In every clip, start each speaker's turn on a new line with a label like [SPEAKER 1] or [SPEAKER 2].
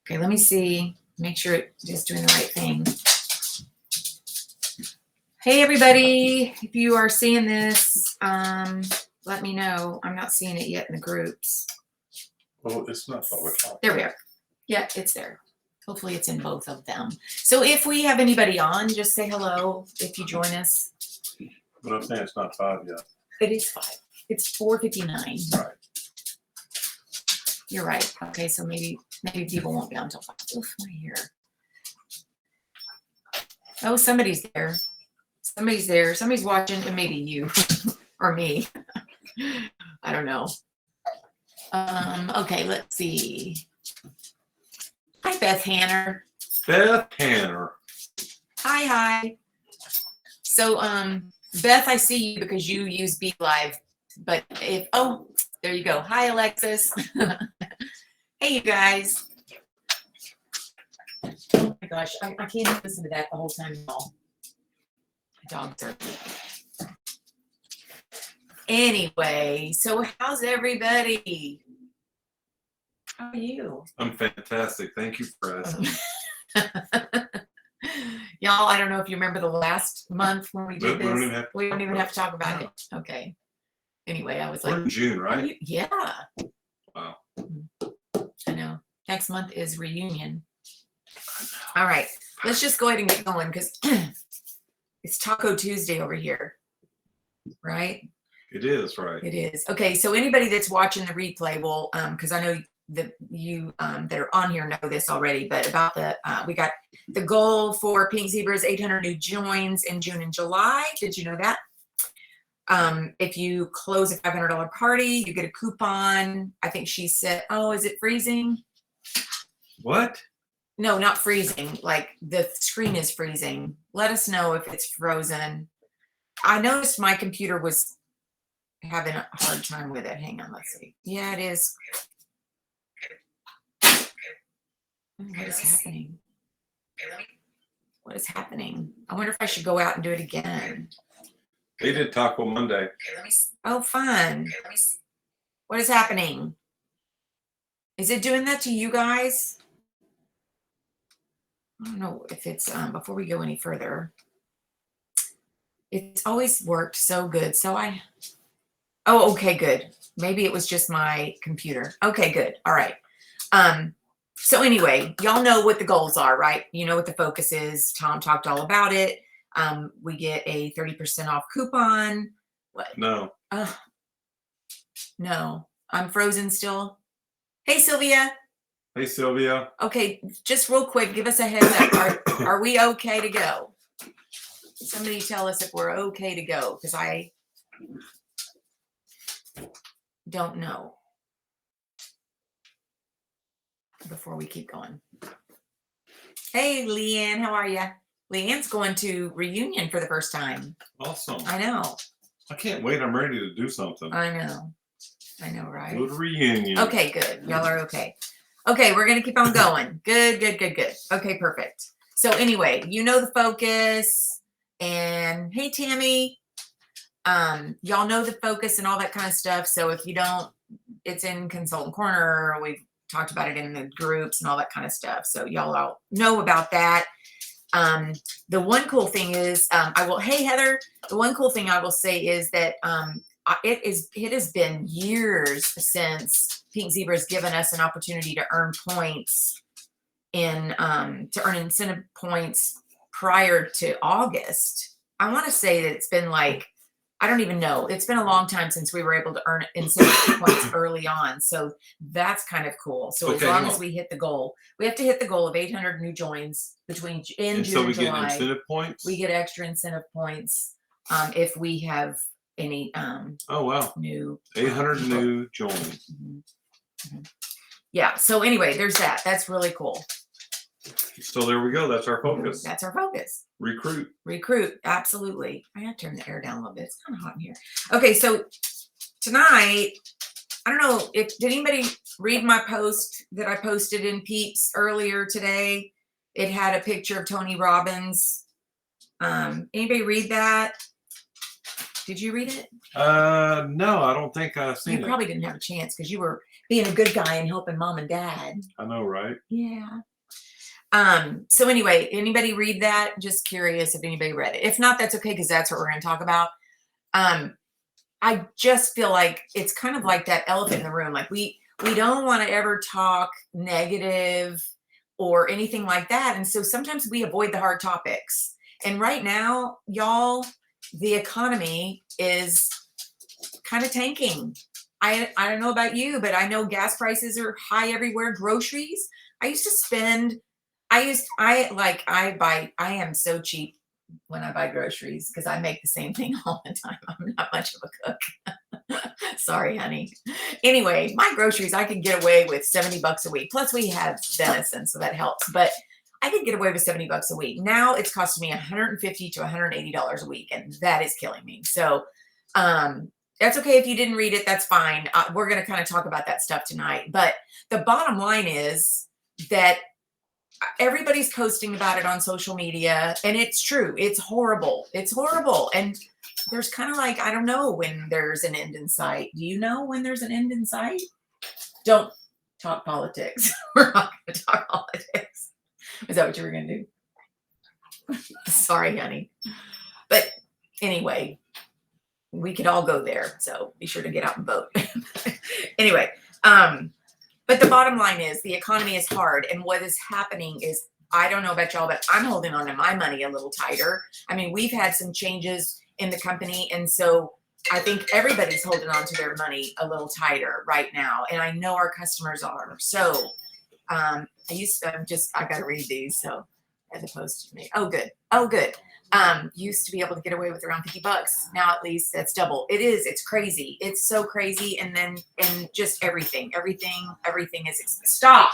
[SPEAKER 1] Okay, let me see. Make sure it's just doing the right thing. Hey, everybody. If you are seeing this, let me know. I'm not seeing it yet in the groups.
[SPEAKER 2] Well, it's not 5 o'clock.
[SPEAKER 1] There we are. Yeah, it's there. Hopefully it's in both of them. So if we have anybody on, just say hello if you join us.
[SPEAKER 2] But I'm saying it's not 5 yet.
[SPEAKER 1] It is 5. It's 4:59.
[SPEAKER 2] Right.
[SPEAKER 1] You're right. Okay, so maybe people won't be on until 5. Oof, my hair. Oh, somebody's there. Somebody's there. Somebody's watching, and maybe you or me. I don't know. Okay, let's see. Hi, Beth Hanner.
[SPEAKER 2] Beth Hanner.
[SPEAKER 1] Hi. So, Beth, I see you because you use Be Live. But there you go. Hi, Alexis. Hey, you guys. Oh my gosh, I can't even listen to that the whole time. My dogs are. Anyway, so how's everybody? How are you?
[SPEAKER 2] I'm fantastic. Thank you for asking.
[SPEAKER 1] Y'all, I don't know if you remember the last month when we did this. We don't even have to talk about it. Okay. Anyway, I was like,
[SPEAKER 2] we're in June, right?
[SPEAKER 1] Yeah.
[SPEAKER 2] Wow.
[SPEAKER 1] I know. Next month is reunion. All right. Let's just go ahead and get going because it's Taco Tuesday over here. Right?
[SPEAKER 2] It is, right?
[SPEAKER 1] It is. Okay, so anybody that's watching the replay will, because I know that you that are on here know this already, but about we got the goal for Pink Zebras 800 new joins in June and July. Did you know that? If you close a $500 party, you get a coupon. I think she said, oh, is it freezing?
[SPEAKER 2] What?
[SPEAKER 1] No, not freezing. Like the screen is freezing. Let us know if it's frozen. I noticed my computer was having a hard time with it. Hang on, let's see. Yeah, it is. What is happening? What is happening? I wonder if I should go out and do it again.
[SPEAKER 2] They did Taco Monday.
[SPEAKER 1] Oh, fun. What is happening? Is it doing that to you guys? I don't know if it's, before we go any further. It's always worked so good. Oh, okay, good. Maybe it was just my computer. Okay, good. All right. So anyway, y'all know what the goals are, right? You know what the focus is. Tom talked all about it. We get a 30% off coupon. What?
[SPEAKER 2] No.
[SPEAKER 1] No. I'm frozen still. Hey, Sylvia.
[SPEAKER 2] Hey, Sylvia.
[SPEAKER 1] Okay, just real quick, give us a heads up. Are we okay to go? Somebody tell us if we're okay to go, because I don't know. Before we keep going. Hey, Leanne, how are you? Leanne's going to reunion for the first time.
[SPEAKER 2] Awesome.
[SPEAKER 1] I know.
[SPEAKER 2] I can't wait. I'm ready to do something.
[SPEAKER 1] I know, right?
[SPEAKER 2] Go to reunion.
[SPEAKER 1] Okay, good. Y'all are okay. Okay, we're going to keep on going. Good. Okay, perfect. So anyway, you know the focus. And hey, Tammy, y'all know the focus and all that kind of stuff. So if you don't, it's in Consultant Corner. We've talked about it in the groups and all that kind of stuff. So y'all all know about that. The one cool thing is, hey, Heather, the one cool thing I will say is that it has been years since Pink Zebra has given us an opportunity to earn points to earn incentive points prior to August. I want to say that it's been like, I don't even know. It's been a long time since we were able to earn incentive points early on. So that's kind of cool. So as long as we hit the goal, we have to hit the goal of 800 new joins between June and July.
[SPEAKER 2] So we get incentive points?
[SPEAKER 1] We get extra incentive points if we have any new
[SPEAKER 2] 800 new joins.
[SPEAKER 1] Mm-hmm. Yeah. So anyway, there's that. That's really cool.
[SPEAKER 2] So there we go. That's our focus.
[SPEAKER 1] That's our focus.
[SPEAKER 2] Recruit.
[SPEAKER 1] Absolutely. I have to turn the air down a little bit. It's kind of hot in here. Okay. So tonight, I don't know did anybody read my post that I posted in Peeps earlier today? It had a picture of Tony Robbins. Anybody read that? Did you read it?
[SPEAKER 2] No, I don't think I've seen it.
[SPEAKER 1] You probably didn't have a chance because you were being a good guy and helping mom and dad.
[SPEAKER 2] I know, right?
[SPEAKER 1] Yeah. So anyway, anybody read that? Just curious if anybody read it. If not, that's okay, because that's what we're going to talk about. I just feel like it's kind of like that elephant in the room. Like we don't want to ever talk negative or anything like that. And so sometimes we avoid the hard topics. And right now, y'all, the economy is kind of tanking. I don't know about you, but I know gas prices are high everywhere. Groceries. I used to spend, I am so cheap when I buy groceries because I make the same thing all the time. I'm not much of a cook. Sorry, honey. Anyway, my groceries, I could get away with $70 a week. Plus we have venison, so that helps. But I could get away with $70 a week. Now it's costing me $150 to $180 a week, and that is killing me. So that's okay if you didn't read it. That's fine. We're going to kind of talk about that stuff tonight. But the bottom line is that everybody's posting about it on social media, and it's true. It's horrible. It's horrible. And there's kind of like, I don't know when there's an end in sight. Do you know when there's an end in sight? Don't talk politics. We're not going to talk politics. Is that what you were going to do? Sorry, honey. But anyway, we could all go there. So be sure to get out and vote. Anyway, but the bottom line is the economy is hard. And what is happening is, I don't know about y'all, but I'm holding on to my money a little tighter. I mean, we've had some changes in the company. And so I think everybody's holding on to their money a little tighter right now. And I know our customers are. So I got to read these. So as opposed to me. Oh, good. Oh, good. Used to be able to get away with around $50. Now at least that's double. It is. It's crazy. It's so crazy. And just everything is stop.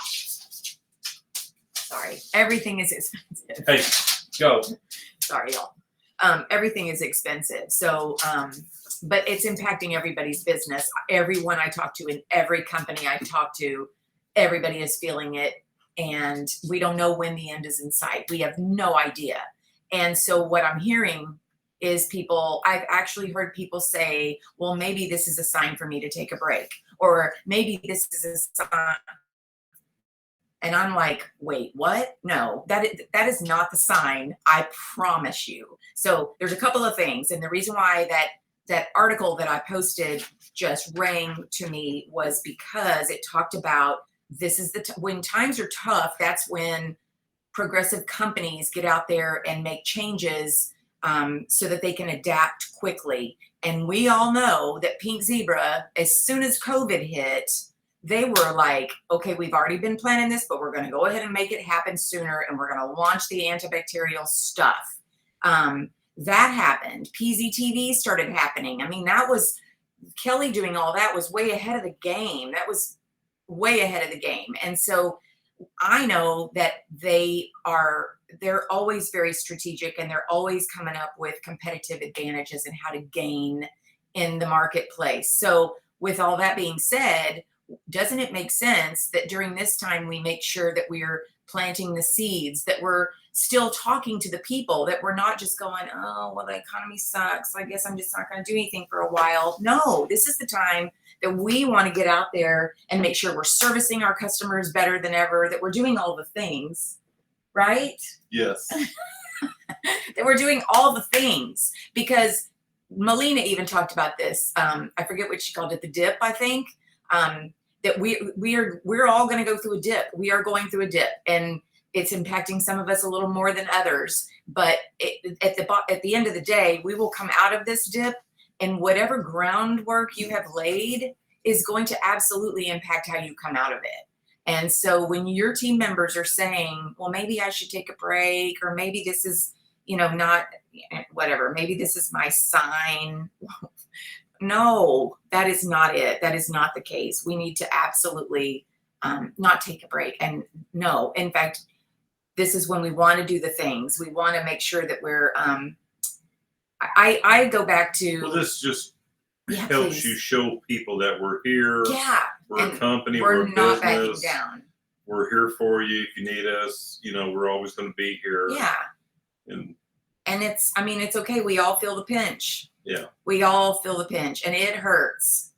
[SPEAKER 1] Sorry. Everything is expensive.
[SPEAKER 2] Hey, go.
[SPEAKER 1] Sorry, y'all. Everything is expensive. So, but it's impacting everybody's business. Everyone I talk to in every company I talk to, everybody is feeling it. And we don't know when the end is in sight. We have no idea. And so what I'm hearing is I've actually heard people say, well, maybe this is a sign for me to take a break, or maybe this is a sign. And I'm like, wait, what? No, that is not the sign. I promise you. So there's a couple of things. And the reason why that article that I posted just rang to me was because it talked about this is when times are tough, that's when progressive companies get out there and make changes so that they can adapt quickly. And we all know that Pink Zebra, as soon as COVID hit, they were like, okay, we've already been planning this, but we're going to go ahead and make it happen sooner. And we're going to launch the antibacterial stuff. That happened. PZTV started happening. I mean, that was Kelly doing all that was way ahead of the game. That was way ahead of the game. And so I know that they're always very strategic, and they're always coming up with competitive advantages and how to gain in the marketplace. So with all that being said, doesn't it make sense that during this time we make sure that we're planting the seeds, that we're still talking to the people, that we're not just going, oh, well, the economy sucks, I guess I'm just not going to do anything for a while. No, this is the time that we want to get out there and make sure we're servicing our customers better than ever, that we're doing all the things, right?
[SPEAKER 2] Yes.
[SPEAKER 1] That we're doing all the things, because Melina even talked about this. I forget what she called it, the dip, I think. That we're all going to go through a dip. We are going through a dip, and it's impacting some of us a little more than others. But at the end of the day, we will come out of this dip, and whatever groundwork you have laid is going to absolutely impact how you come out of it. And so when your team members are saying, well, maybe I should take a break, or maybe this is, not whatever, maybe this is my sign. No, that is not it. That is not the case. We need to absolutely not take a break. And no, in fact, this is when we want to do the things. We want to make sure that we're, I go back to.
[SPEAKER 2] Well, this just helps
[SPEAKER 1] please.
[SPEAKER 2] You show people that we're here.
[SPEAKER 1] Yeah.
[SPEAKER 2] We're a company.
[SPEAKER 1] We're
[SPEAKER 2] a
[SPEAKER 1] not
[SPEAKER 2] business.
[SPEAKER 1] backing down.
[SPEAKER 2] We're here for you if you need us. We're always going to be here.
[SPEAKER 1] Yeah. And it's okay. We all feel the pinch.
[SPEAKER 2] Yeah.
[SPEAKER 1] We all feel the pinch, and it hurts.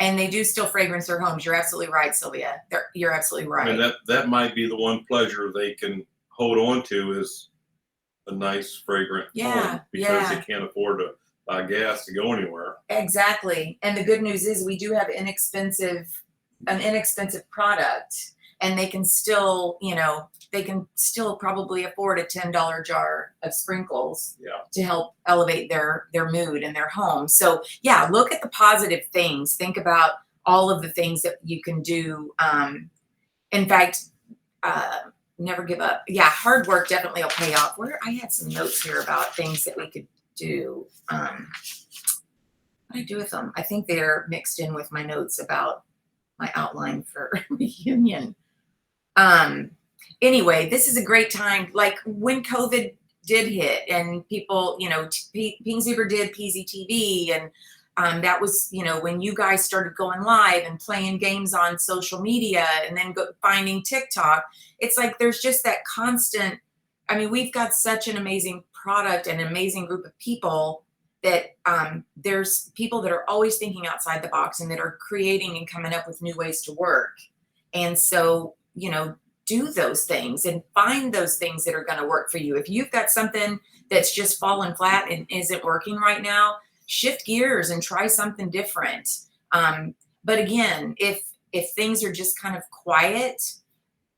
[SPEAKER 1] And they do still fragrance their homes. You're absolutely right, Sylvia. You're absolutely right.
[SPEAKER 2] I mean, that might be the one pleasure they can hold on to is a nice fragrant home because they can't afford to buy gas to go anywhere.
[SPEAKER 1] Exactly. And the good news is we do have an inexpensive product, and they can still, probably afford a $10 jar of sprinkles to help elevate their mood and their home. So yeah, look at the positive things. Think about all of the things that you can do. In fact, never give up. Yeah, hard work definitely will pay off. I had some notes here about things that we could do. What do I do with them? I think they're mixed in with my notes about my outline for reunion. Anyway, this is a great time. Like when COVID did hit and people, Pink Zebra did PZTV, and that was, when you guys started going live and playing games on social media and then finding TikTok. It's like there's just that constant. I mean, we've got such an amazing product and an amazing group of people that there's people that are always thinking outside the box and that are creating and coming up with new ways to work. And so, do those things and find those things that are going to work for you. If you've got something that's just fallen flat and isn't working right now, shift gears and try something different. But again, if things are just kind of quiet,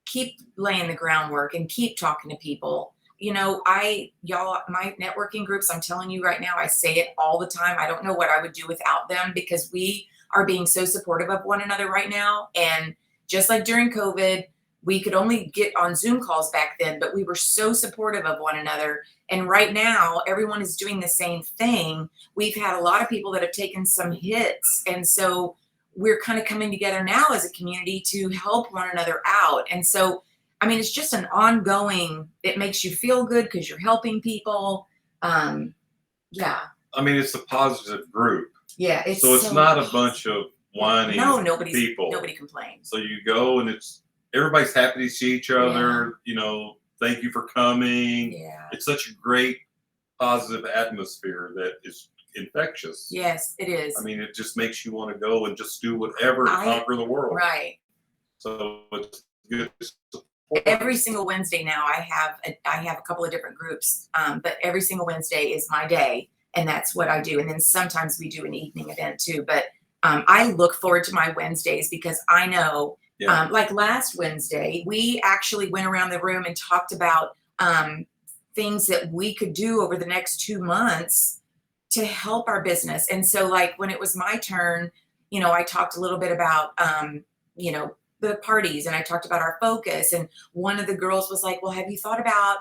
[SPEAKER 1] keep laying the groundwork and keep talking to people. My networking groups, I'm telling you right now, I say it all the time. I don't know what I would do without them because we are being so supportive of one another right now. And just like during COVID, we could only get on Zoom calls back then, but we were so supportive of one another. And right now, everyone is doing the same thing. We've had a lot of people that have taken some hits. And so we're kind of coming together now as a community to help one another out. And so, I mean, it's just an ongoing, it makes you feel good because you're helping people. Yeah.
[SPEAKER 2] I mean, it's a positive group.
[SPEAKER 1] Yeah.
[SPEAKER 2] So it's not a bunch of whining people.
[SPEAKER 1] Nobody complains.
[SPEAKER 2] So you go and everybody's happy to see each other. Thank you for coming.
[SPEAKER 1] Yeah.
[SPEAKER 2] It's such a great positive atmosphere that is infectious.
[SPEAKER 1] Yes, it is.
[SPEAKER 2] I mean, it just makes you want to go and just do whatever to conquer the world.
[SPEAKER 1] Right.
[SPEAKER 2] So it's good.
[SPEAKER 1] Every single Wednesday now, I have a couple of different groups, but every single Wednesday is my day, and that's what I do. And then sometimes we do an evening event too. But I look forward to my Wednesdays because I know. Yeah. Like last Wednesday, we actually went around the room and talked about things that we could do over the next 2 months to help our business. And so like when it was my turn, I talked a little bit about, the parties, and I talked about our focus. And one of the girls was like, well, have you thought about,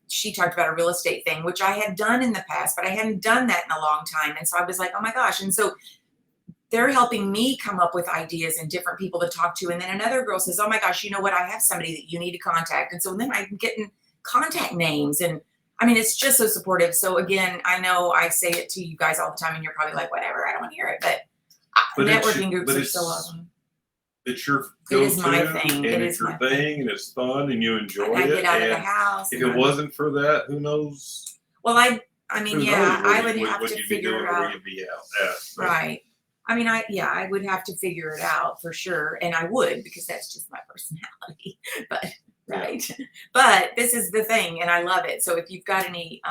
[SPEAKER 1] she talked about a real estate thing, which I had done in the past, but I hadn't done that in a long time. And so I was like, oh my gosh. And so they're helping me come up with ideas and different people to talk to. And then another girl says, oh my gosh, you know what? I have somebody that you need to contact. And so then I'm getting contact names. And I mean, it's just so supportive. So again, I know I say it to you guys all the time and you're probably like, whatever, I don't want to hear it. But networking groups are so awesome.
[SPEAKER 2] It's your go-to,
[SPEAKER 1] it is my thing.
[SPEAKER 2] And it's your thing, and it's fun, and you enjoy it.
[SPEAKER 1] I get out of the house.
[SPEAKER 2] If it wasn't for that, who knows?
[SPEAKER 1] Well, I mean, yeah, I would have to
[SPEAKER 2] you'd
[SPEAKER 1] figure it out.
[SPEAKER 2] Where you'd be at.
[SPEAKER 1] Right. I mean, I would have to figure it out for sure. And I would, because that's just my personality, but right. But this is the thing. And I love it. So if you've got any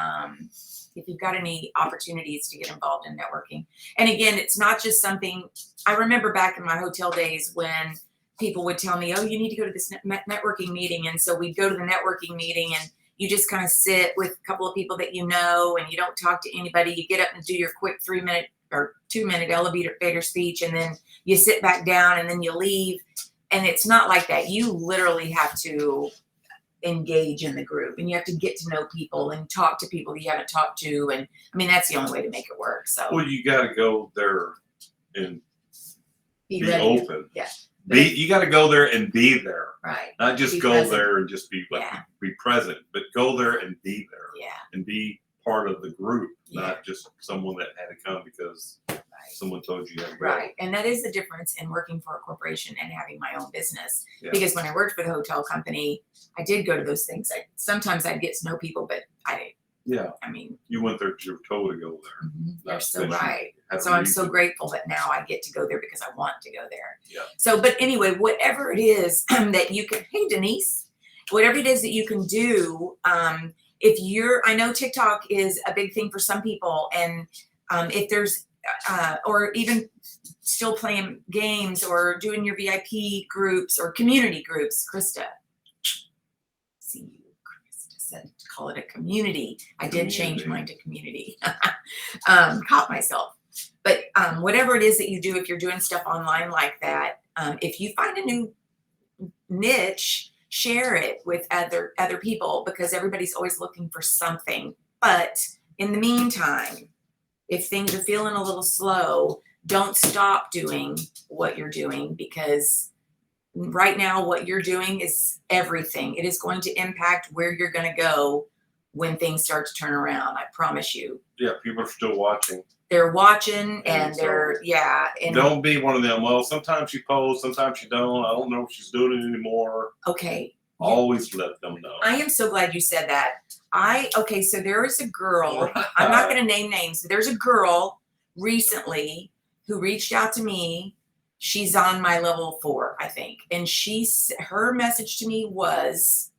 [SPEAKER 1] opportunities to get involved in networking, and again, it's not just something I remember back in my hotel days when people would tell me, oh, you need to go to this networking meeting. And so we'd go to the networking meeting and you just kind of sit with a couple of people that and you don't talk to anybody. You get up and do your quick 3-minute or 2-minute elevator speech, and then you sit back down and then you leave. And it's not like that. You literally have to engage in the group, and you have to get to know people and talk to people you haven't talked to. And I mean, that's the only way to make it work. So
[SPEAKER 2] well, you got to go there and be open.
[SPEAKER 1] Yeah.
[SPEAKER 2] You got to go there and be there.
[SPEAKER 1] Right.
[SPEAKER 2] Not just go present. There and just be present, but go there and be there.
[SPEAKER 1] Yeah.
[SPEAKER 2] And be part of the group, not just someone that had to come because someone told you that.
[SPEAKER 1] Right. And that is the difference in working for a corporation and having my own business. Yeah. Because when I worked for the hotel company, I did go to those things. Sometimes I'd get to know people, but
[SPEAKER 2] Yeah.
[SPEAKER 1] I mean,
[SPEAKER 2] You went there because you were told to go there.
[SPEAKER 1] you're
[SPEAKER 2] Not
[SPEAKER 1] so
[SPEAKER 2] that you
[SPEAKER 1] right.
[SPEAKER 2] had a
[SPEAKER 1] So I'm so
[SPEAKER 2] reason.
[SPEAKER 1] grateful that now I get to go there because I want to go there.
[SPEAKER 2] Yeah.
[SPEAKER 1] So, but anyway, whatever it is that you can, hey, Denise, whatever it is that you can do, if you're, I know TikTok is a big thing for some people, and if there's, or even still playing games or doing your VIP groups or community groups, Krista. See you, Krista said to call it a community. I did change mine to community. Caught myself. But whatever it is that you do, if you're doing stuff online like that, if you find a new niche, share it with other people, because everybody's always looking for something. But in the meantime, if things are feeling a little slow, don't stop doing what you're doing, because right now what you're doing is everything. It is going to impact where you're going to go when things start to turn around. I promise you.
[SPEAKER 2] Yeah, people are still watching.
[SPEAKER 1] They're watching, and
[SPEAKER 2] And
[SPEAKER 1] they're, yeah. And
[SPEAKER 2] don't be one of them. Well, sometimes she posts, sometimes she don't. I don't know if she's doing it anymore.
[SPEAKER 1] okay.
[SPEAKER 2] Always let them know.
[SPEAKER 1] I am so glad you said that. Okay, so there is a girl, I'm not going to name names, but there's a girl recently who reached out to me. She's on my level 4, I think. And her message to me was,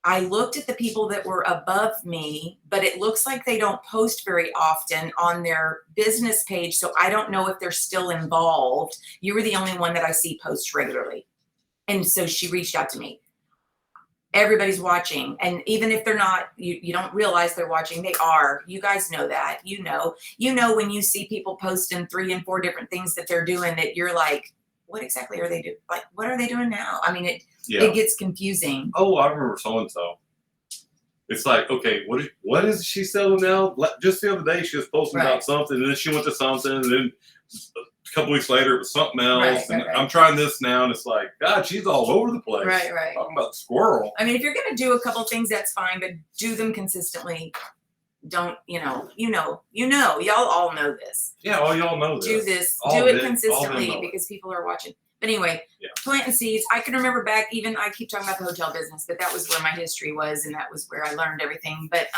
[SPEAKER 1] I looked at the people that were above me, but it looks like they don't post very often on their business page. So I don't know if they're still involved. You were the only one that I see post regularly. And so she reached out to me. Everybody's watching. And even if they're not, you don't realize they're watching. They are. You guys know that. You know when you see people posting 3 and 4 different things that they're doing, that you're like, what exactly are they doing? Like, what are they doing now? I mean, it gets confusing.
[SPEAKER 2] Oh, I remember so-and-so. It's like, okay, what is she selling now? Just the other day, she was posting about something, and then she went to something, and then a couple weeks later, it was something else. Right. I'm trying this now, and it's like, God, she's all over the place.
[SPEAKER 1] Right.
[SPEAKER 2] Talking about the squirrel.
[SPEAKER 1] I mean, if you're going to do a couple things, that's fine, but do them consistently. Don't, y'all all know this.
[SPEAKER 2] Yeah, all y'all know this.
[SPEAKER 1] Do this. Do it consistently, because people are watching. But anyway, planting seeds. I can remember back, even I keep talking about the hotel business, but that was where my history was, and that was where I learned everything. But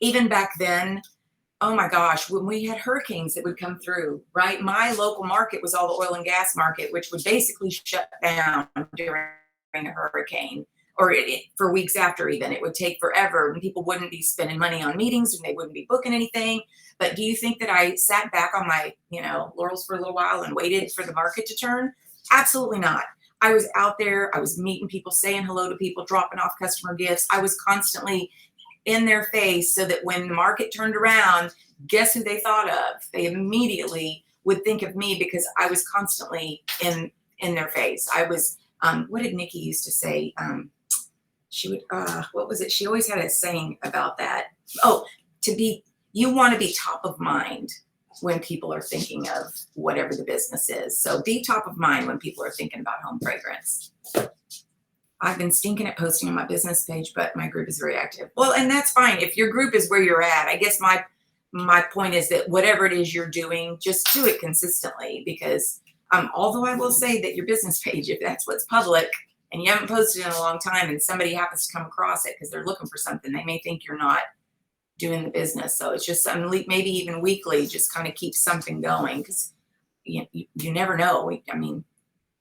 [SPEAKER 1] even back then, oh my gosh, when we had hurricanes that would come through, right? My local market was all the oil and gas market, which would basically shut down during a hurricane, or for weeks after. Even it would take forever, and people wouldn't be spending money on meetings, and they wouldn't be booking anything. But do you think that I sat back on my, laurels for a little while and waited for the market to turn? Absolutely not. I was out there. I was meeting people, saying hello to people, dropping off customer gifts. I was constantly in their face, so that when the market turned around, guess who they thought of? They immediately would think of me, because I was constantly in their face. I was, what did Nikki used to say? She would, what was it? She always had a saying about that. Oh, you want to be top of mind when people are thinking of whatever the business is. So be top of mind when people are thinking about home fragrance. I've been stinking at posting on my business page, but my group is very active. Well, and that's fine. If your group is where you're at, I guess my point is that whatever it is you're doing, just do it consistently, because although I will say that your business page, if that's what's public and you haven't posted in a long time, and somebody happens to come across it because they're looking for something, they may think you're not doing the business. So it's just maybe even weekly, just kind of keep something going, because you never know. I mean,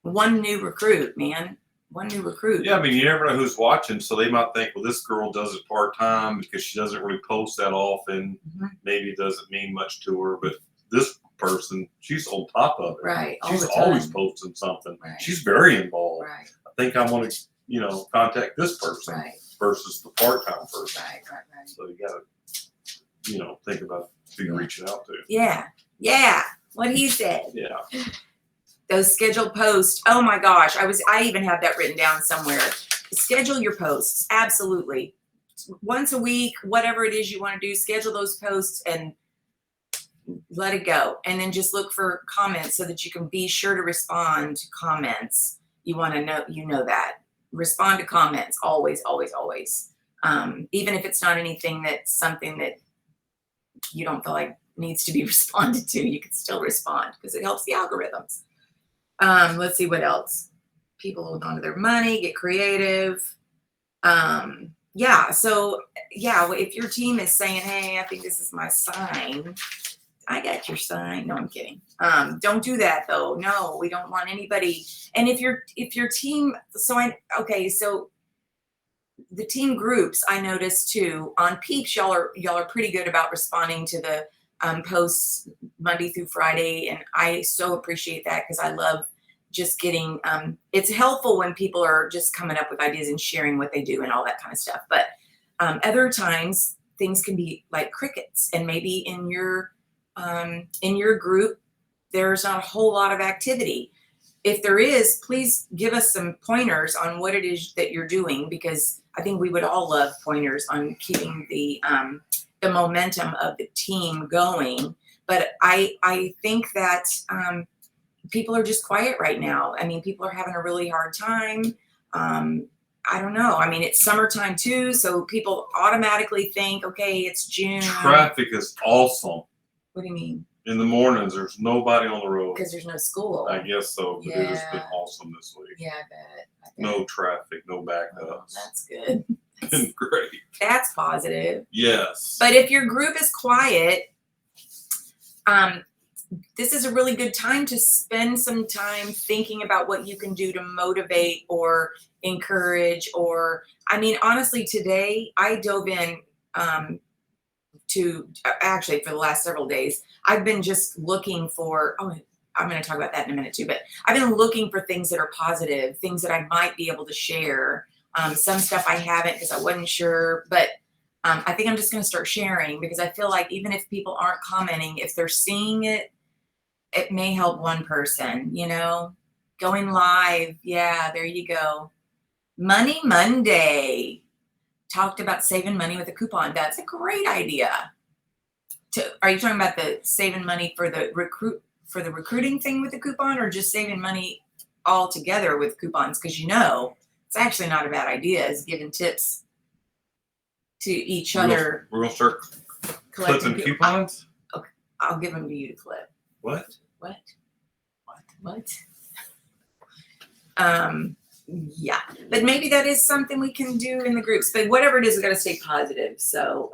[SPEAKER 1] one new recruit, man. One new recruit.
[SPEAKER 2] Yeah, I mean, you never know who's watching, so they might think, well, this girl does it part-time because she doesn't really post that often. Mm-hmm. Maybe it doesn't mean much to her, but this person, she's on top of it.
[SPEAKER 1] Right.
[SPEAKER 2] She's always posting something.
[SPEAKER 1] Right.
[SPEAKER 2] She's very involved.
[SPEAKER 1] Right.
[SPEAKER 2] I think I want to, contact this person versus the part-time person.
[SPEAKER 1] Right.
[SPEAKER 2] So you got to, think about who you're reaching out to.
[SPEAKER 1] Yeah. What he said.
[SPEAKER 2] Yeah.
[SPEAKER 1] Those scheduled posts. Oh my gosh. I even have that written down somewhere. Schedule your posts. Absolutely. Once a week, whatever it is you want to do, schedule those posts and let it go. And then just look for comments, so that you can be sure to respond to comments. You want to know that. Respond to comments. Always, always, always. Even if it's not something that you don't feel like needs to be responded to, you can still respond, because it helps the algorithms. Let's see what else. People hold on to their money, get creative. yeah, so yeah, if your team is saying, hey, I think this is my sign, I got your sign. No, I'm kidding. Don't do that though. No, we don't want anybody. And if your team, so the team groups, I noticed too on Peeps, y'all are pretty good about responding to the posts Monday through Friday, and I so appreciate that because I love just getting. It's helpful when people are just coming up with ideas and sharing what they do and all that kind of stuff. But other times things can be like crickets, and maybe in your group there's not a whole lot of activity. If there is, please give us some pointers on what it is that you're doing, because I think we would all love pointers on keeping the momentum of the team going. But I think that people are just quiet right now. I mean, people are having a really hard time. I don't know. I mean, it's summertime too, so people automatically think, okay, it's June.
[SPEAKER 2] Traffic is awesome.
[SPEAKER 1] What do you mean?
[SPEAKER 2] In the mornings, there's nobody on the road.
[SPEAKER 1] Because there's no school.
[SPEAKER 2] I guess so, but it has been awesome this week.
[SPEAKER 1] Yeah, I bet.
[SPEAKER 2] No traffic, no backups.
[SPEAKER 1] Oh, that's good.
[SPEAKER 2] Been great.
[SPEAKER 1] That's positive.
[SPEAKER 2] Yes.
[SPEAKER 1] But if your group is quiet, this is a really good time to spend some time thinking about what you can do to motivate or encourage. Or, I mean, honestly, today I dove in to actually for the last several days, I've been just looking for, I'm going to talk about that in a minute too, but I've been looking for things that are positive, things that I might be able to share. Some stuff I haven't because I wasn't sure, but I think I'm just going to start sharing, because I feel like even if people aren't commenting, if they're seeing it, it may help one person, going live. Yeah, there you go. Money Monday. Talked about saving money with a coupon. That's a great idea. Are you talking about the saving money for the recruiting thing with the coupon, or just saving money all together with coupons? Because it's actually not a bad idea, is giving tips to each other.
[SPEAKER 2] We're gonna start clipping coupons.
[SPEAKER 1] Okay, I'll give them to you to clip.
[SPEAKER 2] What?
[SPEAKER 1] Yeah, but maybe that is something we can do in the groups. But whatever it is, we got to stay positive. So,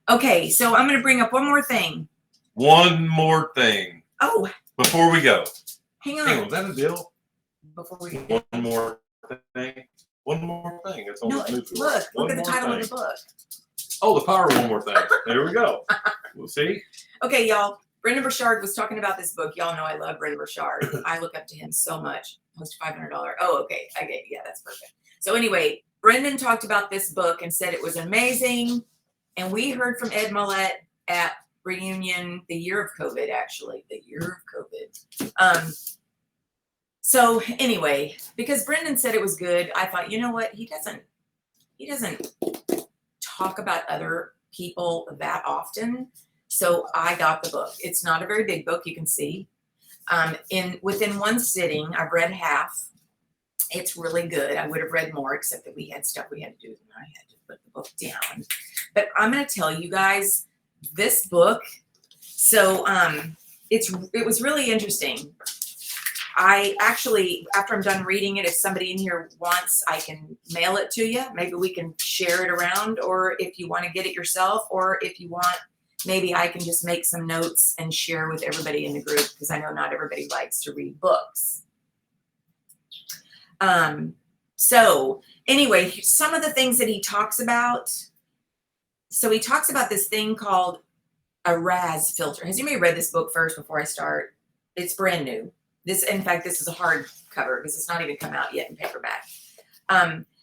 [SPEAKER 1] okay. So I'm going to bring up one more thing.
[SPEAKER 2] One more thing.
[SPEAKER 1] Oh.
[SPEAKER 2] Before we go.
[SPEAKER 1] Hang on.
[SPEAKER 2] Was that a deal?
[SPEAKER 1] Before we.
[SPEAKER 2] One more thing. One more thing. That's all.
[SPEAKER 1] No, look at the title of the book.
[SPEAKER 2] Oh, the power of one more thing. There we go. We'll see.
[SPEAKER 1] Okay, y'all. Brendan Burchard was talking about this book. Y'all know I love Brendan Burchard. I look up to him so much. Host $500. Oh, okay. Yeah, that's perfect. So anyway, Brendan talked about this book and said it was amazing. And we heard from Ed Millett at Reunion the year of COVID, actually. The year of COVID. So anyway, because Brendan said it was good, I thought, you know what? He doesn't talk about other people that often. So I got the book. It's not a very big book, you can see. Within one sitting, I've read half. It's really good. I would have read more, except that we had stuff we had to do, and I had to put the book down. But I'm going to tell you guys this book. So it was really interesting. I actually, after I'm done reading it, if somebody in here wants, I can mail it to you. Maybe we can share it around, or if you want to get it yourself, or if you want, maybe I can just make some notes and share with everybody in the group, because I know not everybody likes to read books. So anyway, some of the things that he talks about. So he talks about this thing called a Razz Filter. Has anybody read this book first before I start? It's brand new. In fact, this is a hardcover because it's not even come out yet in paperback.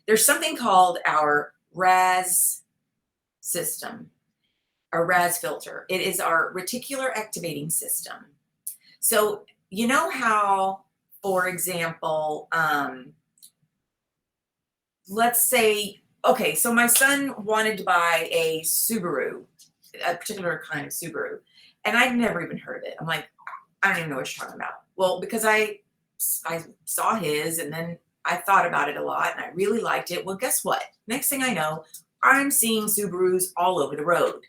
[SPEAKER 1] There's something called our Razz system. A Razz filter. It is our reticular activating system. So you know how, for example, let's say, okay, so my son wanted to buy a Subaru, a particular kind of Subaru, and I'd never even heard of it. I'm like, I don't even know what you're talking about. Well, because I saw his, and then I thought about it a lot, and I really liked it. Well, guess what? Next thing I know, I'm seeing Subarus all over the road.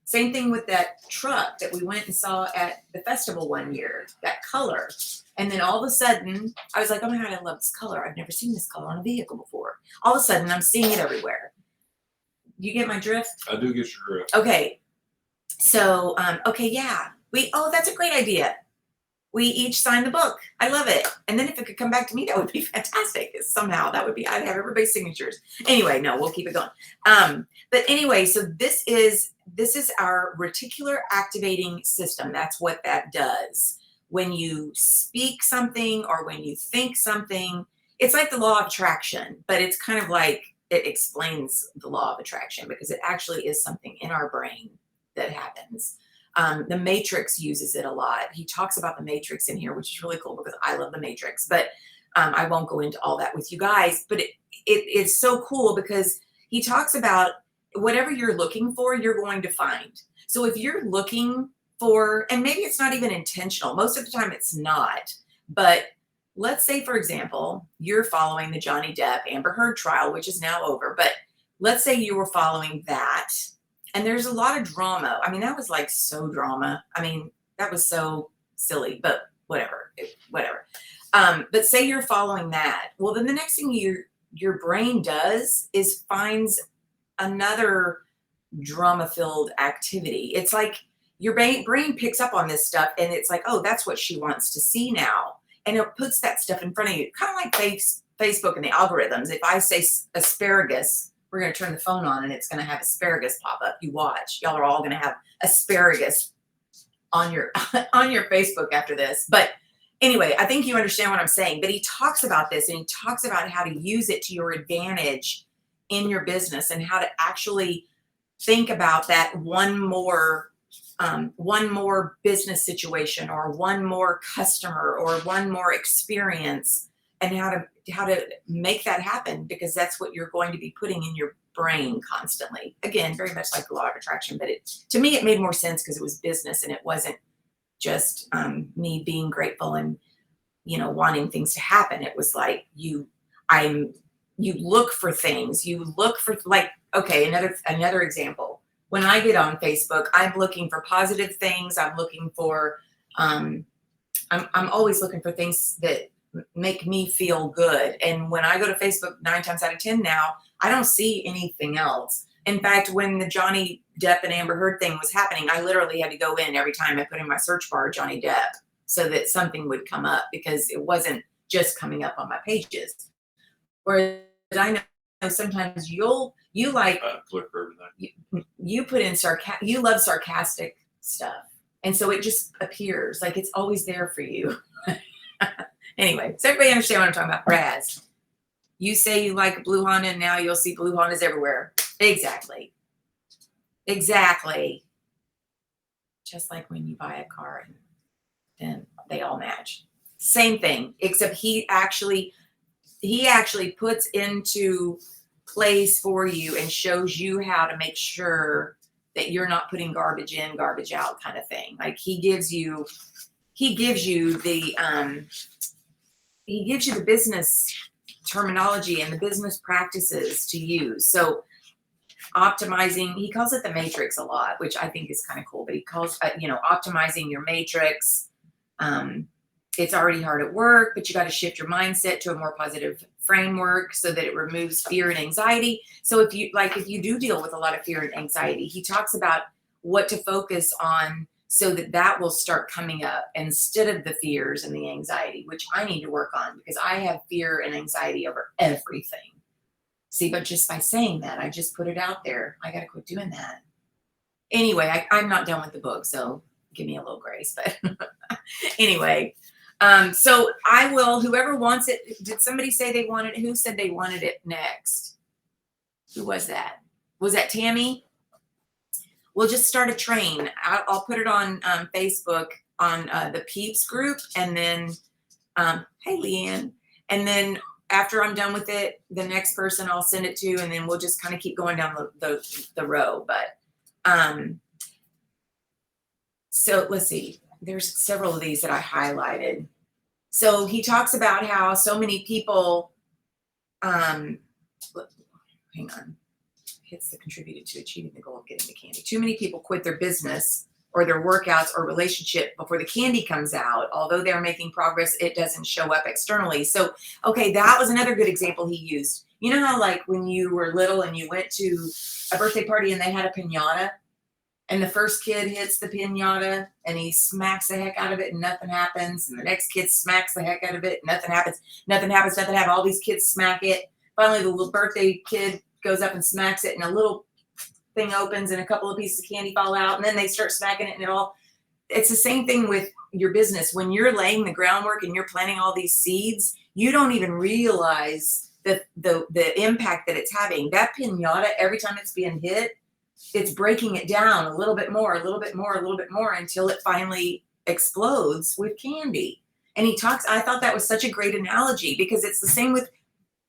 [SPEAKER 1] Same thing with that truck that we went and saw at the festival one year, that color. And then all of a sudden, I was like, oh my God, I love this color. I've never seen this color on a vehicle before. All of a sudden, I'm seeing it everywhere. You get my drift?
[SPEAKER 2] I do get your drift.
[SPEAKER 1] Okay. So, okay, yeah. That's a great idea. We each sign the book. I love it. And then if it could come back to me, that would be fantastic. Somehow that would be, I'd have everybody's signatures. Anyway, no, we'll keep it going. But anyway, so this is our reticular activating system. That's what that does. When you speak something or when you think something, it's like the law of attraction, but it's kind of like it explains the law of attraction because it actually is something in our brain that happens. The Matrix uses it a lot. He talks about the Matrix in here, which is really cool because I love the Matrix, but I won't go into all that with you guys, but it's so cool because he talks about whatever you're looking for, you're going to find. So if you're looking for, and maybe it's not even intentional, most of the time it's not, but let's say, for example, you're following the Johnny Depp Amber Heard trial, which is now over, but let's say you were following that. And there's a lot of drama. I mean, that was like so drama. I mean, that was so silly, but whatever. But say you're following that. Well, then the next thing your brain does is finds another drama-filled activity. It's like your brain picks up on this stuff and it's like, oh, that's what she wants to see now. And it puts that stuff in front of you. Kind of like Facebook and the algorithms. If I say asparagus, we're going to turn the phone on and it's going to have asparagus pop up. You watch. Y'all are all going to have asparagus on your Facebook after this. But anyway, I think you understand what I'm saying. But he talks about this and he talks about how to use it to your advantage in your business and how to actually think about that one more business situation or one more customer or one more experience, and how to make that happen, because that's what you're going to be putting in your brain constantly. Again, very much like the law of attraction, but to me it made more sense because it was business and it wasn't just me being grateful and wanting things to happen. It was like you look for things. You look for, like, okay, another example. When I get on Facebook, I'm looking for positive things. I'm looking for I'm always looking for things that make me feel good. And when I go to Facebook 9 times out of 10 now, I don't see anything else. In fact, when the Johnny Depp and Amber Heard thing was happening, I literally had to go in every time I put in my search bar Johnny Depp so that something would come up, because it wasn't just coming up on my pages. Whereas I know sometimes you like
[SPEAKER 2] click for everything.
[SPEAKER 1] You put in you love sarcastic stuff, and so it just appears like it's always there for you. Anyway, does everybody understand what I'm talking about? Razz, you say you like a blue Honda, and now you'll see blue Hondas everywhere. Exactly. Just like when you buy a car and then they all match. Same thing, except he actually puts into place for you and shows you how to make sure that you're not putting garbage in, garbage out kind of thing. Like he gives you the business terminology and the business practices to use. So optimizing, he calls it the matrix a lot, which I think is kind of cool, but he calls, optimizing your matrix. It's already hard at work, but you got to shift your mindset to a more positive framework so that it removes fear and anxiety. So if you do deal with a lot of fear and anxiety, he talks about what to focus on so that will start coming up instead of the fears and the anxiety, which I need to work on because I have fear and anxiety over everything. See, but just by saying that, I just put it out there. I got to quit doing that. Anyway, I'm not done with the book, so give me a little grace. But anyway, so I will, whoever wants it, did somebody say they wanted, who said they wanted it next? Who was that? Was that Tammy? We'll just start a train. I'll put it on Facebook on the Peeps group. And then, hey, Leanne. And then after I'm done with it, the next person I'll send it to, and then we'll just kind of keep going down the row. But so let's see. There's several of these that I highlighted. So he talks about how so many people, hang on, hits that contributed to achieving the goal of getting the candy. Too many people quit their business or their workouts or relationship before the candy comes out. Although they're making progress, it doesn't show up externally. So, okay, that was another good example he used. You know how like when you were little and you went to a birthday party and they had a piñata, and the first kid hits the piñata and he smacks the heck out of it and nothing happens, and the next kid smacks the heck out of it, nothing happens, nothing happens, nothing happens. All these kids smack it. Finally, the little birthday kid goes up and smacks it, and a little thing opens and a couple of pieces of candy fall out, and then they start smacking it, and it all. It's the same thing with your business. When you're laying the groundwork and you're planting all these seeds, you don't even realize the impact that it's having. That piñata, every time it's being hit, it's breaking it down a little bit more, a little bit more, a little bit more until it finally explodes with candy. And he talks, I thought that was such a great analogy, because it's the same with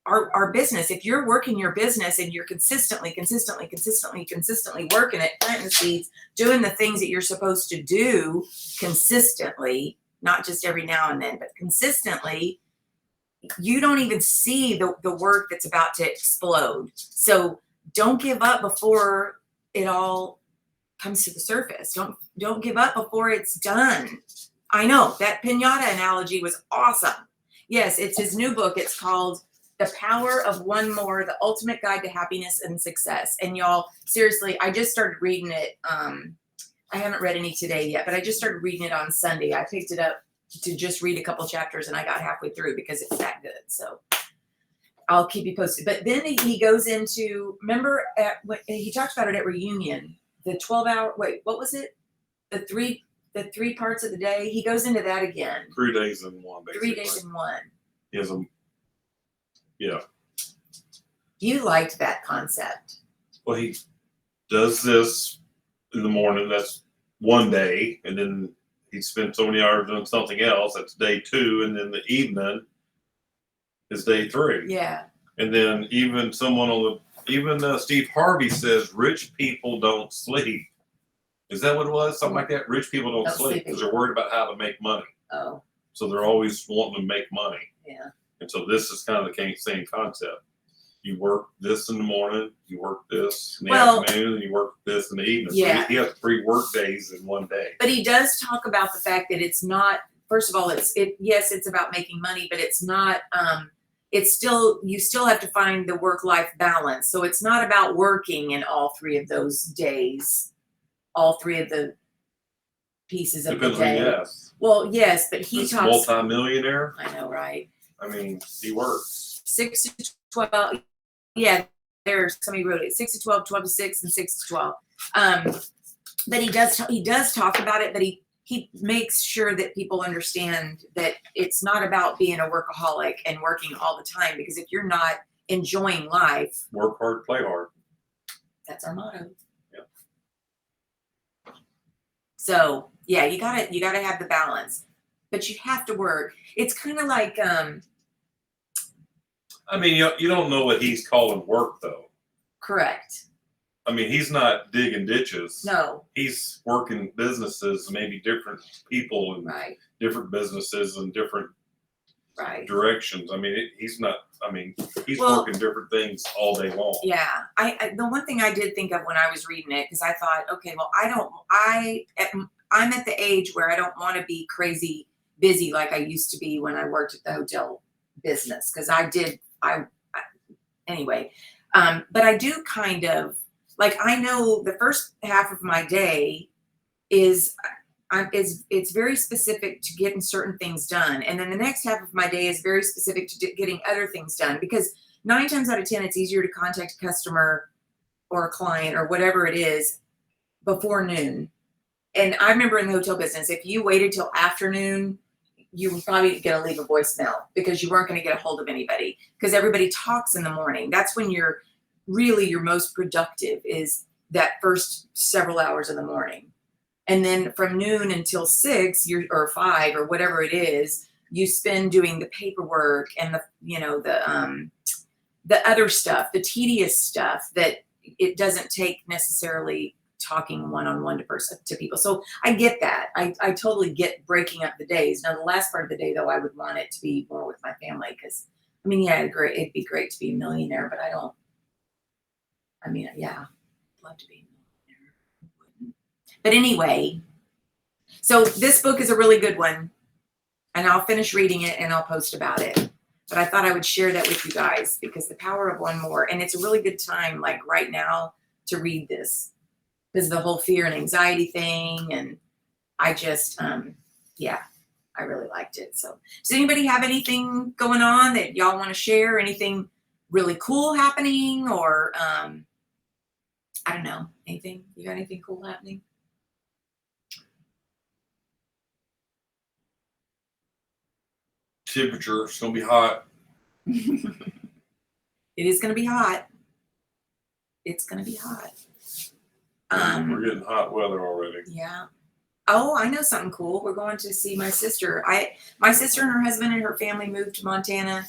[SPEAKER 1] our business. If you're working your business and you're consistently working it, planting the seeds, doing the things that you're supposed to do consistently, not just every now and then, but consistently, you don't even see the work that's about to explode. So don't give up before it all comes to the surface. Don't give up before it's done. I know that piñata analogy was awesome. Yes, it's his new book. It's called The Power of One More, The Ultimate Guide to Happiness and Success. And y'all, seriously, I just started reading it. I haven't read any today yet, but I just started reading it on Sunday. I picked it up to just read a couple chapters, and I got halfway through because it's that good. So I'll keep you posted. But then he goes into, remember, he talked about it at Reunion, the 12-hour, wait, what was it? The three parts of the day. He goes into that again.
[SPEAKER 2] 3 days in one, basically.
[SPEAKER 1] 3 days in one.
[SPEAKER 2] He has yeah.
[SPEAKER 1] You liked that concept.
[SPEAKER 2] Well, he does this in the morning. That's one day. And then he spent so many hours doing something else. That's day 2. And then the evening is day 3.
[SPEAKER 1] Yeah.
[SPEAKER 2] And then even Steve Harvey says rich people don't sleep. Is that what it was? Something like that? Rich people don't sleep because they're worried about how to make money.
[SPEAKER 1] Oh.
[SPEAKER 2] So they're always wanting to make money.
[SPEAKER 1] Yeah.
[SPEAKER 2] And so this is kind of the same concept. You work this in the morning, you work this in the afternoon, and you work this in the evening.
[SPEAKER 1] Yeah.
[SPEAKER 2] So he has 3 work days in one day.
[SPEAKER 1] But he does talk about the fact that it's not, first of all, yes, it's about making money, but it's not, it's still, you still have to find the work-life balance. So it's not about working in all 3 of those days, all 3 of the pieces of
[SPEAKER 2] Depends
[SPEAKER 1] the day.
[SPEAKER 2] on you ask.
[SPEAKER 1] Well, yes, but he talks.
[SPEAKER 2] Multi-millionaire.
[SPEAKER 1] I know, right?
[SPEAKER 2] I mean, he works
[SPEAKER 1] 6 to 12. Yeah, there's somebody wrote it 6 to 12, 12 to 6, and 6 to 12. But he does talk about it, but he makes sure that people understand that it's not about being a workaholic and working all the time, because if you're not enjoying life,
[SPEAKER 2] work hard, play hard.
[SPEAKER 1] That's our motto.
[SPEAKER 2] Yeah.
[SPEAKER 1] So yeah, you gotta have the balance, but you have to work. It's kind of like
[SPEAKER 2] I mean, you don't know what he's calling work, though.
[SPEAKER 1] Correct.
[SPEAKER 2] I mean, he's not digging ditches.
[SPEAKER 1] No.
[SPEAKER 2] He's working businesses, maybe different people and
[SPEAKER 1] Right.
[SPEAKER 2] different businesses and different
[SPEAKER 1] Right.
[SPEAKER 2] directions. I mean, he's working different things all day long.
[SPEAKER 1] Yeah. The one thing I did think of when I was reading it, because I thought, okay, well, I'm at the age where I don't want to be crazy busy like I used to be when I worked at the hotel business, because anyway. But I do kind of, like, I know the first half of my day is it's very specific to getting certain things done. And then the next half of my day is very specific to getting other things done, because 9 times out of 10, it's easier to contact a customer or a client or whatever it is before noon. And I remember in the hotel business, if you waited till afternoon, you were probably going to leave a voicemail because you weren't going to get a hold of anybody, because everybody talks in the morning. That's when you're really your most productive, is that first several hours in the morning. And then from noon until 6 or 5 or whatever it is, you spend doing the paperwork and the other stuff, the tedious stuff that it doesn't take necessarily talking one-on-one to people. So I get that. I totally get breaking up the days. Now, the last part of the day, though, I would want it to be more with my family, because, I mean, yeah, it'd be great to be a millionaire, but I'd love to be a millionaire. But anyway, so this book is a really good one, and I'll finish reading it and I'll post about it. But I thought I would share that with you guys because the power of one more. And it's a really good time, like right now, to read this because of the whole fear and anxiety thing. And I just, yeah, I really liked it. So does anybody have anything going on that y'all want to share? Anything really cool happening or, I don't know, anything? You got anything cool happening?
[SPEAKER 2] Temperature, it's gonna be hot.
[SPEAKER 1] It is going to be hot. It's going to be hot.
[SPEAKER 2] We're getting hot weather already.
[SPEAKER 1] Yeah. Oh, I know something cool. We're going to see my sister. My sister and her husband and her family moved to Montana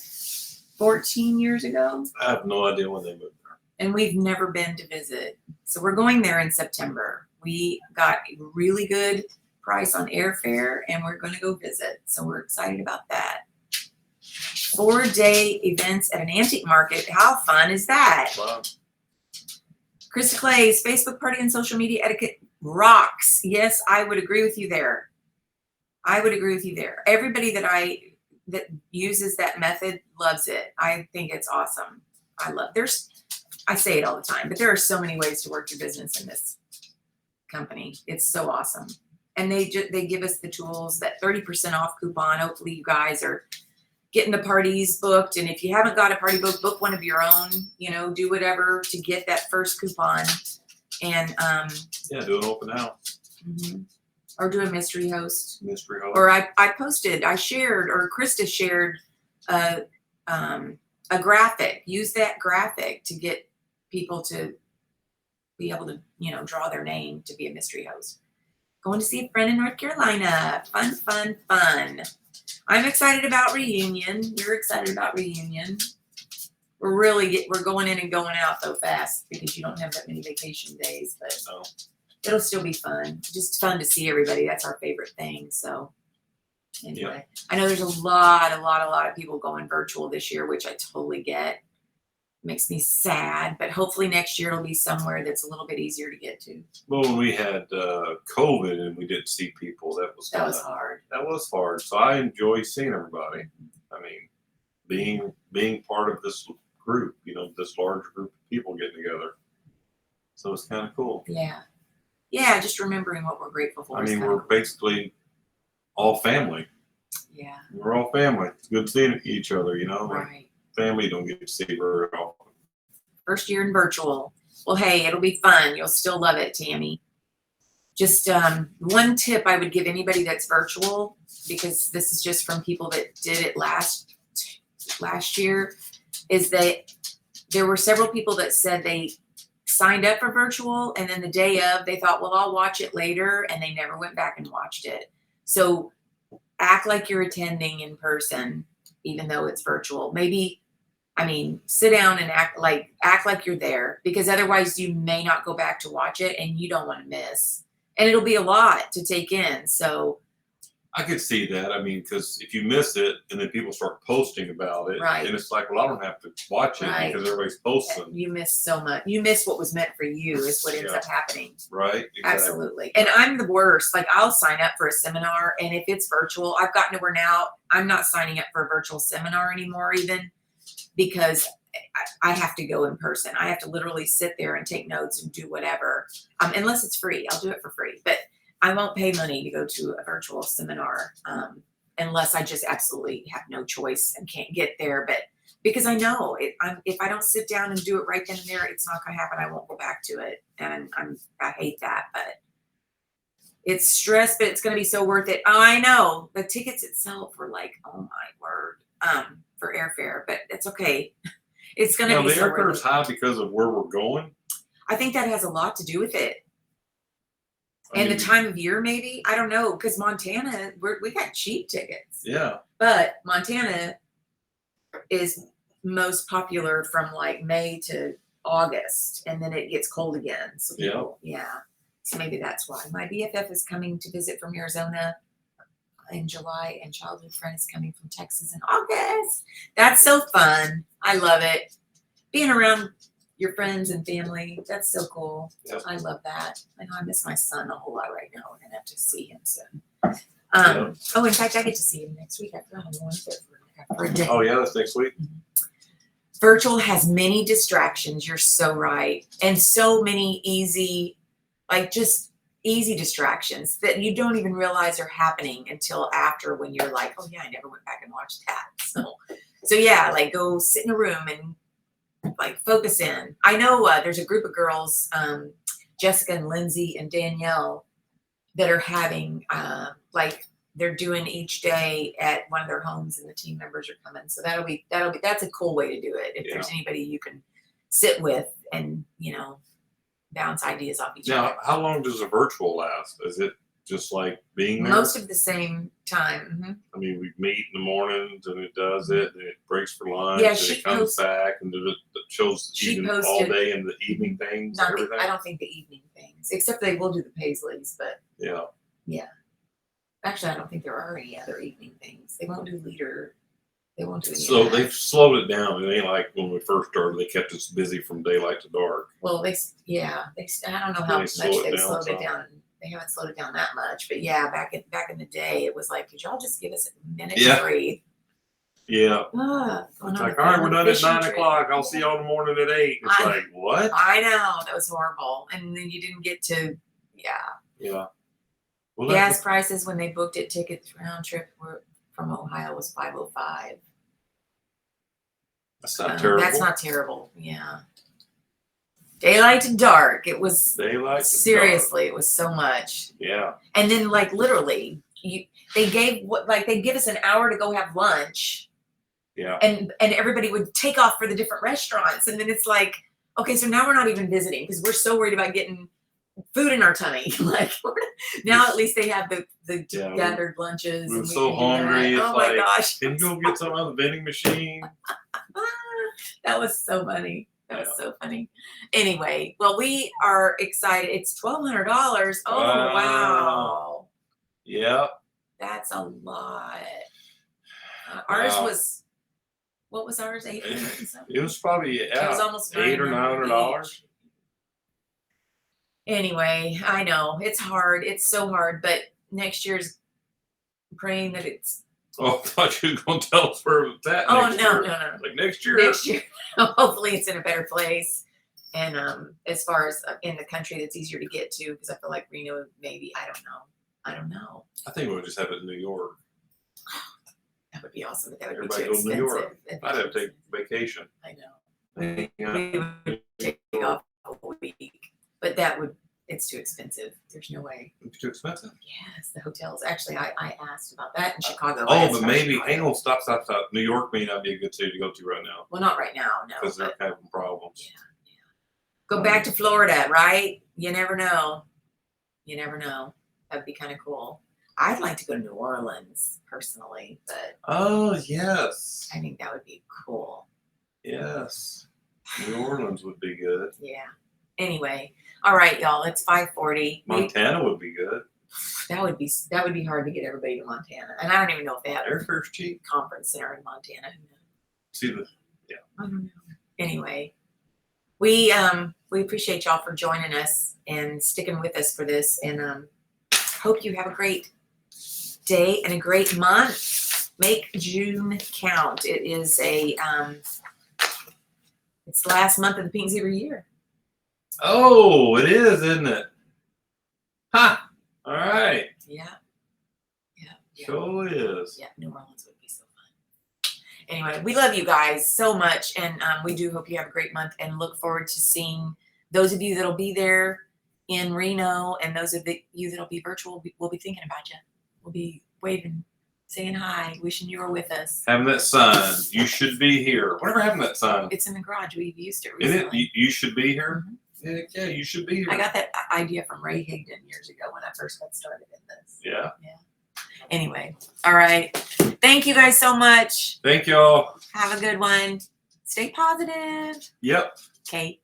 [SPEAKER 1] 14 years ago.
[SPEAKER 2] I have no idea when they moved there.
[SPEAKER 1] And we've never been to visit. So we're going there in September. We got a really good price on airfare and we're going to go visit. So we're excited about that. 4-day events at an antique market. How fun is that?
[SPEAKER 2] Wow.
[SPEAKER 1] Krista Clay's Facebook party and social media etiquette rocks. Yes, I would agree with you there. I would agree with you there. Everybody that uses that method loves it. I think it's awesome. I say it all the time, but there are so many ways to work your business in this company. It's so awesome. And they give us the tools, that 30% off coupon. Hopefully you guys are getting the parties booked. And if you haven't got a party book one of your own, do whatever to get that first coupon. And
[SPEAKER 2] do an open house.
[SPEAKER 1] Mm-hmm. Or do a mystery host.
[SPEAKER 2] Mystery host.
[SPEAKER 1] Or I shared, or Krista shared a graphic. Use that graphic to get people to be able to, draw their name to be a mystery host. Going to see a friend in North Carolina. Fun, fun, fun. I'm excited about reunion. You're excited about reunion. We're going in and going out though fast because you don't have that many vacation days, but
[SPEAKER 2] no.
[SPEAKER 1] It'll still be fun. Just fun to see everybody. That's our favorite thing. So anyway, I know there's a lot of people going virtual this year, which I totally get. Makes me sad, but hopefully next year it'll be somewhere that's a little bit easier to get to.
[SPEAKER 2] Well, when we had COVID and we didn't see people, that was
[SPEAKER 1] hard.
[SPEAKER 2] That was hard. So I enjoy seeing everybody. I mean, being part of this group, this large group of people getting together. So it's kind of cool.
[SPEAKER 1] Yeah. Yeah, just remembering what we're grateful for.
[SPEAKER 2] We're basically all family.
[SPEAKER 1] Yeah.
[SPEAKER 2] We're all family. It's good seeing each other,
[SPEAKER 1] Right.
[SPEAKER 2] Family don't get to see very often.
[SPEAKER 1] First year in virtual. Well, hey, it'll be fun. You'll still love it, Tammy. Just one tip I would give anybody that's virtual, because this is just from people that did it last year, is that there were several people that said they signed up for virtual and then the day of they thought, well, I'll watch it later, and they never went back and watched it. So act like you're attending in person, even though it's virtual. Sit down and act like you're there, because otherwise you may not go back to watch it and you don't want to miss. And it'll be a lot to take in. So
[SPEAKER 2] I could see that. Because if you miss it and then people start posting about it,
[SPEAKER 1] right.
[SPEAKER 2] And it's like, well, I don't have to watch it
[SPEAKER 1] right.
[SPEAKER 2] because everybody's posting.
[SPEAKER 1] You miss so much. You miss what was meant for you is what ends up happening.
[SPEAKER 2] Right. Exactly.
[SPEAKER 1] Absolutely. And I'm the worst. Like, I'll sign up for a seminar, and if it's virtual, I've gotten to where now I'm not signing up for a virtual seminar anymore, even because I have to go in person. I have to literally sit there and take notes and do whatever. Unless it's free, I'll do it for free. But I won't pay money to go to a virtual seminar unless I just absolutely have no choice and can't get there. But because I know if I don't sit down and do it right then and there, it's not going to happen. I won't go back to it. And I hate that, but it's stress, but it's going to be so worth it. Oh, I know. The tickets itself were like, oh my word, for airfare, but it's okay. It's going to be
[SPEAKER 2] the
[SPEAKER 1] so
[SPEAKER 2] airfare
[SPEAKER 1] worth
[SPEAKER 2] is
[SPEAKER 1] it.
[SPEAKER 2] high because of where we're going.
[SPEAKER 1] I think that has a lot to do with it. And the time of year, maybe. I don't know, because Montana, we got cheap tickets.
[SPEAKER 2] Yeah.
[SPEAKER 1] But Montana is most popular from like May to August, and then it gets cold again. So people, yeah. So maybe that's why. My BFF is coming to visit from Arizona in July, and childhood friend is coming from Texas in August. That's so fun. I love it. Being around your friends and family, that's so cool.
[SPEAKER 2] Yep.
[SPEAKER 1] I love that. I know I miss my son a whole lot right now. We're gonna have to see him soon. Oh, in fact, I get to see him next week. I forgot I'm going there for for a day.
[SPEAKER 2] Oh yeah, that's next week.
[SPEAKER 1] Virtual has many distractions. You're so right. And so many easy, like just easy distractions that you don't even realize are happening until after, when you're like, oh yeah, I never went back and watched that. So yeah, like go sit in a room and like focus in. I know there's a group of girls, Jessica and Lindsay and Danielle, that are having like they're doing each day at one of their homes, and the team members are coming. So that's a cool way to do it. If there's anybody you can sit with and bounce ideas off each other.
[SPEAKER 2] Now, how long does a virtual last? Is it just like being there?
[SPEAKER 1] Most of the same time. Mm-hmm.
[SPEAKER 2] I mean, we meet in the mornings and it does it, and it breaks for lunch,
[SPEAKER 1] Yeah,
[SPEAKER 2] and it comes back and it shows even all day and the evening things and everything.
[SPEAKER 1] I don't think the evening things, except they will do the Paisleys, but yeah. Actually, I don't think there are any other evening things. They won't do leader. They won't do any of that.
[SPEAKER 2] They've slowed it down. It ain't like when we first started. They kept us busy from daylight to dark.
[SPEAKER 1] Well, I don't know how much they've slowed it down. They haven't slowed it down that much, but yeah, back in the day, it was like, could y'all just give us a minute to breathe?
[SPEAKER 2] Yeah. It's like, all right, we're done at 9 o'clock. I'll see y'all in the morning at 8. It's like, what?
[SPEAKER 1] I know, that was horrible. And then you didn't get to,
[SPEAKER 2] Yeah. Well,
[SPEAKER 1] gas prices when they booked it, tickets round trip from Ohio was $5.05.
[SPEAKER 2] That's not terrible.
[SPEAKER 1] That's not terrible. Yeah. Daylight to dark. It was
[SPEAKER 2] daylight.
[SPEAKER 1] Seriously, it was so much.
[SPEAKER 2] Yeah.
[SPEAKER 1] And then like literally, they give us an hour to go have lunch.
[SPEAKER 2] Yeah.
[SPEAKER 1] And everybody would take off for the different restaurants, and then it's like, okay, so now we're not even visiting because we're so worried about getting food in our tummy. Like now at least they have the gathered lunches.
[SPEAKER 2] We were so hungry.
[SPEAKER 1] Oh my gosh.
[SPEAKER 2] Can you go get some on the vending machine?
[SPEAKER 1] That was so funny. That was so funny. Anyway, well, we are excited. It's $1,200. Oh, wow.
[SPEAKER 2] Yeah.
[SPEAKER 1] That's a lot. Ours was, what was ours? $800 and something?
[SPEAKER 2] It was probably,
[SPEAKER 1] It was almost
[SPEAKER 2] $800 or $900.
[SPEAKER 1] Anyway, I know it's hard. It's so hard, but next year's praying that it's.
[SPEAKER 2] Oh, I thought you were going to tell us where it was at.
[SPEAKER 1] Oh,
[SPEAKER 2] next
[SPEAKER 1] no.
[SPEAKER 2] year. Like next year.
[SPEAKER 1] Next year. Hopefully it's in a better place. And as far as in the country that's easier to get to, because I feel like Reno, maybe, I don't know.
[SPEAKER 2] I think we'll just have it in New York.
[SPEAKER 1] That would be awesome, but that would
[SPEAKER 2] Everybody
[SPEAKER 1] be too
[SPEAKER 2] goes to New York.
[SPEAKER 1] expensive.
[SPEAKER 2] I'd have to take vacation.
[SPEAKER 1] I know. We would take off a week, but it's too expensive. There's no way.
[SPEAKER 2] It's too expensive?
[SPEAKER 1] Yes, the hotels. Actually, I asked about that in Chicago.
[SPEAKER 2] But maybe, hang on, stop. New York may not be a good city to go to right now.
[SPEAKER 1] Well, not right now, no.
[SPEAKER 2] Because they're having problems.
[SPEAKER 1] Yeah. Go back to Florida, right? You never know. That'd be kind of cool. I'd like to go to New Orleans personally, but.
[SPEAKER 2] Oh, yes.
[SPEAKER 1] I think that would be cool.
[SPEAKER 2] Yes. New Orleans would be good.
[SPEAKER 1] Yeah. Anyway, all right, y'all. It's 5:40.
[SPEAKER 2] Montana would be good.
[SPEAKER 1] That would be hard to get everybody to Montana, and I don't even know if they have
[SPEAKER 2] airfare's cheap.
[SPEAKER 1] Conference center in Montana.
[SPEAKER 2] See
[SPEAKER 1] I don't know. Anyway, we appreciate y'all for joining us and sticking with us for this, and hope you have a great day and a great month. Make June count. It is it's the last month of the Pink Zebra year.
[SPEAKER 2] Oh, it is, isn't it? Huh. All right.
[SPEAKER 1] Yeah.
[SPEAKER 2] Sure is.
[SPEAKER 1] Yeah, New Orleans would be so fun. Anyway, we love you guys so much, and we do hope you have a great month, and look forward to seeing those of you that'll be there in Reno, and those of you that'll be virtual. We'll be thinking about you. We'll be waving, saying hi, wishing you were with us.
[SPEAKER 2] Having that sign, you should be here. Whatever happened to that sign?
[SPEAKER 1] It's in the garage. We've used it recently.
[SPEAKER 2] Isn't it? You should be here?
[SPEAKER 1] Mm-hmm.
[SPEAKER 2] Yeah, you should be here.
[SPEAKER 1] I got that idea from Ray Higdon years ago when I first got started in this.
[SPEAKER 2] Yeah.
[SPEAKER 1] Anyway, all right. Thank you guys so much.
[SPEAKER 2] Thank y'all.
[SPEAKER 1] Have a good one. Stay positive.
[SPEAKER 2] Yep.
[SPEAKER 1] Okay.